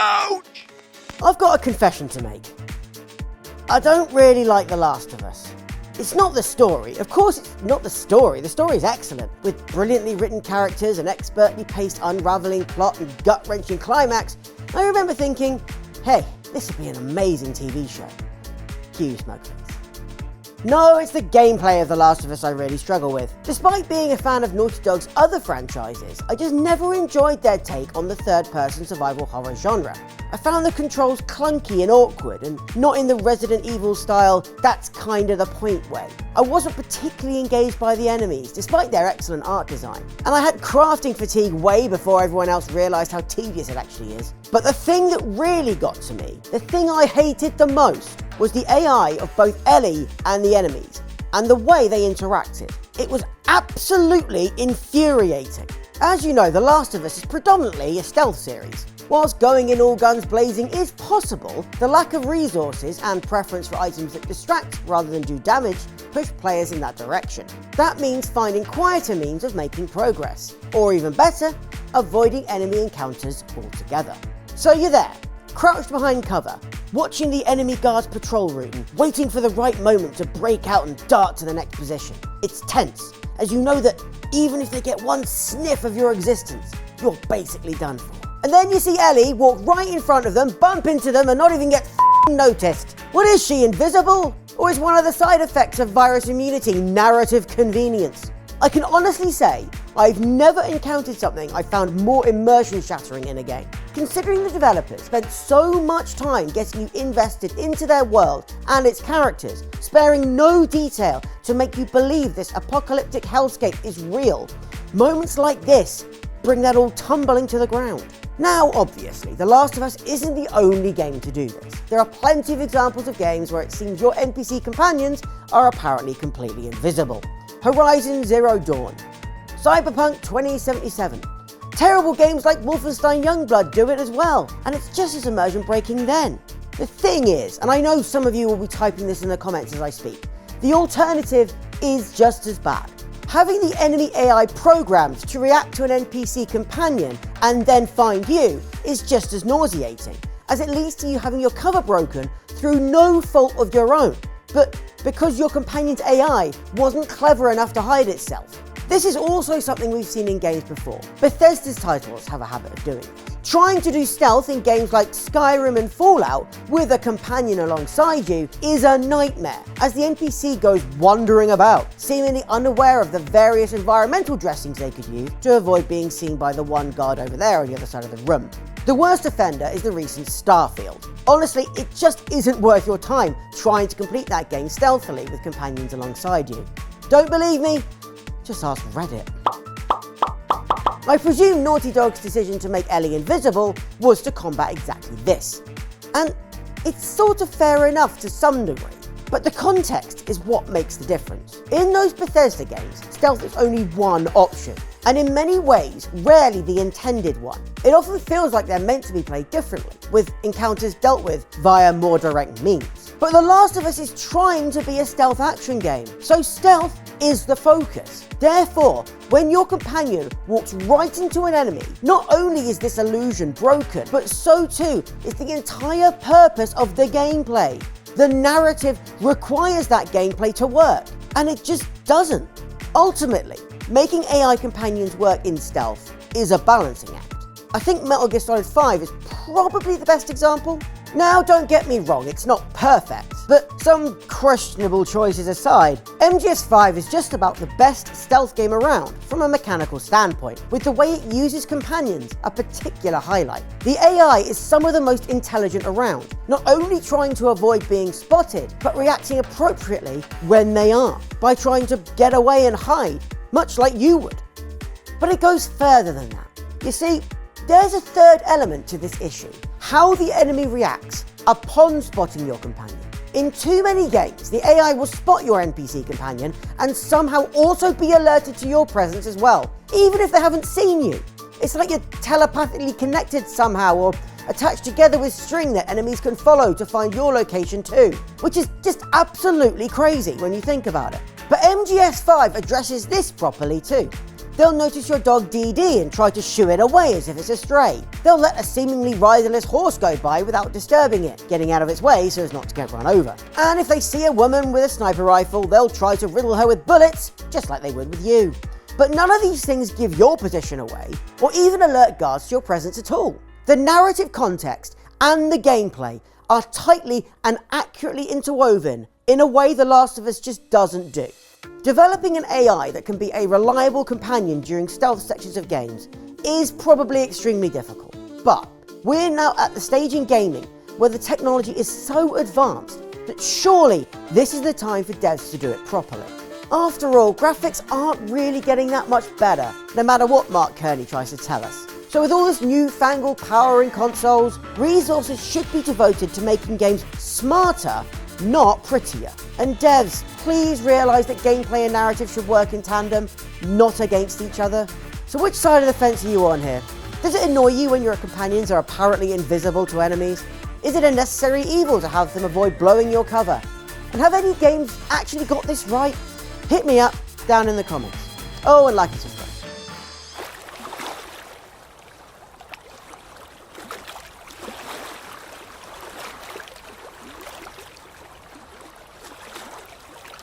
Ouch! I've got a confession to make. I don't really like The Last of Us. It's not the story. Of course it's not the story. The story is excellent, with brilliantly written characters, an expertly paced unravelling plot and gut-wrenching climax. I remember thinking, hey, this would be an amazing TV show. Cue Smugface. No, it's the gameplay of The Last of Us I really struggle with. Despite being a fan of Naughty Dog's other franchises, I just never enjoyed their take on the third-person survival horror genre. I found the controls clunky and awkward, and not in the Resident Evil style, that's kinda the point way. I wasn't particularly engaged by the enemies, despite their excellent art design. And I had crafting fatigue way before everyone else realised how tedious it actually is. But the thing that really got to me, the thing I hated the most, was the AI of both Ellie and the enemies, and the way they interacted. It was absolutely infuriating. As you know, The Last of Us is predominantly a stealth series. Whilst going in all guns blazing is possible, the lack of resources and preference for items that distract rather than do damage push players in that direction. That means finding quieter means of making progress, or even better, avoiding enemy encounters altogether. So you're there, crouched behind cover, watching the enemy guards patrol route and waiting for the right moment to break out and dart to the next position. It's tense, as you know that even if they get one sniff of your existence, you're basically done for. And then you see Ellie walk right in front of them, bump into them and not even get noticed. What is she, invisible? Or is one of the side effects of virus immunity narrative convenience? I can honestly say I've never encountered something I found more immersion shattering in a game. Considering the developers spent so much time getting you invested into their world and its characters, sparing no detail to make you believe this apocalyptic hellscape is real, moments like this bring that all tumbling to the ground. Now, obviously, The Last of Us isn't the only game to do this. There are plenty of examples of games where it seems your NPC companions are apparently completely invisible. Horizon Zero Dawn, Cyberpunk 2077. Terrible games like Wolfenstein Youngblood do it as well, and it's just as immersion breaking then. The thing is, and I know some of you will be typing this in the comments as I speak, the alternative is just as bad. Having the enemy AI programmed to react to an NPC companion and then find you is just as nauseating, as it leads to you having your cover broken through no fault of your own, but because your companion's AI wasn't clever enough to hide itself. This is also something we've seen in games before. Bethesda's titles have a habit of doing this. Trying to do stealth in games like Skyrim and Fallout with a companion alongside you is a nightmare, as the NPC goes wandering about, seemingly unaware of the various environmental dressings they could use to avoid being seen by the one guard over there on the other side of the room. The worst offender is the recent Starfield. Honestly, it just isn't worth your time trying to complete that game stealthily with companions alongside you. Don't believe me? Just ask Reddit. I presume Naughty Dog's decision to make Ellie invisible was to combat exactly this. And it's sort of fair enough to some degree, but the context is what makes the difference. In those Bethesda games, stealth is only one option, and in many ways, rarely the intended one. It often feels like they're meant to be played differently, with encounters dealt with via more direct means. But The Last of Us is trying to be a stealth action game, so stealth is the focus. Therefore, when your companion walks right into an enemy, not only is this illusion broken, but so too is the entire purpose of the gameplay. The narrative requires that gameplay to work, and it just doesn't. Ultimately, making AI companions work in stealth is a balancing act. I think Metal Gear Solid 5 is probably the best example. Now, don't get me wrong, it's not perfect, but some questionable choices aside, MGS5 is just about the best stealth game around from a mechanical standpoint, with the way it uses companions a particular highlight. The AI is some of the most intelligent around, not only trying to avoid being spotted, but reacting appropriately when they are, by trying to get away and hide, much like you would. But it goes further than that. You see, there's a third element to this issue: how the enemy reacts upon spotting your companion. In too many games, the AI will spot your NPC companion and somehow also be alerted to your presence as well, even if they haven't seen you. It's like you're telepathically connected somehow, or attached together with string that enemies can follow to find your location too, which is just absolutely crazy when you think about it. But MGS5 addresses this properly too. They'll notice your dog DD and try to shoo it away as if it's a stray. They'll let a seemingly riderless horse go by without disturbing it, getting out of its way so as not to get run over. And if they see a woman with a sniper rifle, they'll try to riddle her with bullets, just like they would with you. But none of these things give your position away, or even alert guards to your presence at all. The narrative context and the gameplay are tightly and accurately interwoven in a way The Last of Us just doesn't do. Developing an AI that can be a reliable companion during stealth sections of games is probably extremely difficult. But we're now at the stage in gaming where the technology is so advanced that surely this is the time for devs to do it properly. After all, graphics aren't really getting that much better, no matter what Mark Kearney tries to tell us. So with all this newfangled power in consoles, resources should be devoted to making games smarter, not prettier. And devs, please realise that gameplay and narrative should work in tandem, not against each other. So which side of the fence are you on here? Does it annoy you when your companions are apparently invisible to enemies? Is it a necessary evil to have them avoid blowing your cover? And have any games actually got this right? Hit me up down in the comments. Oh, and like and subscribe.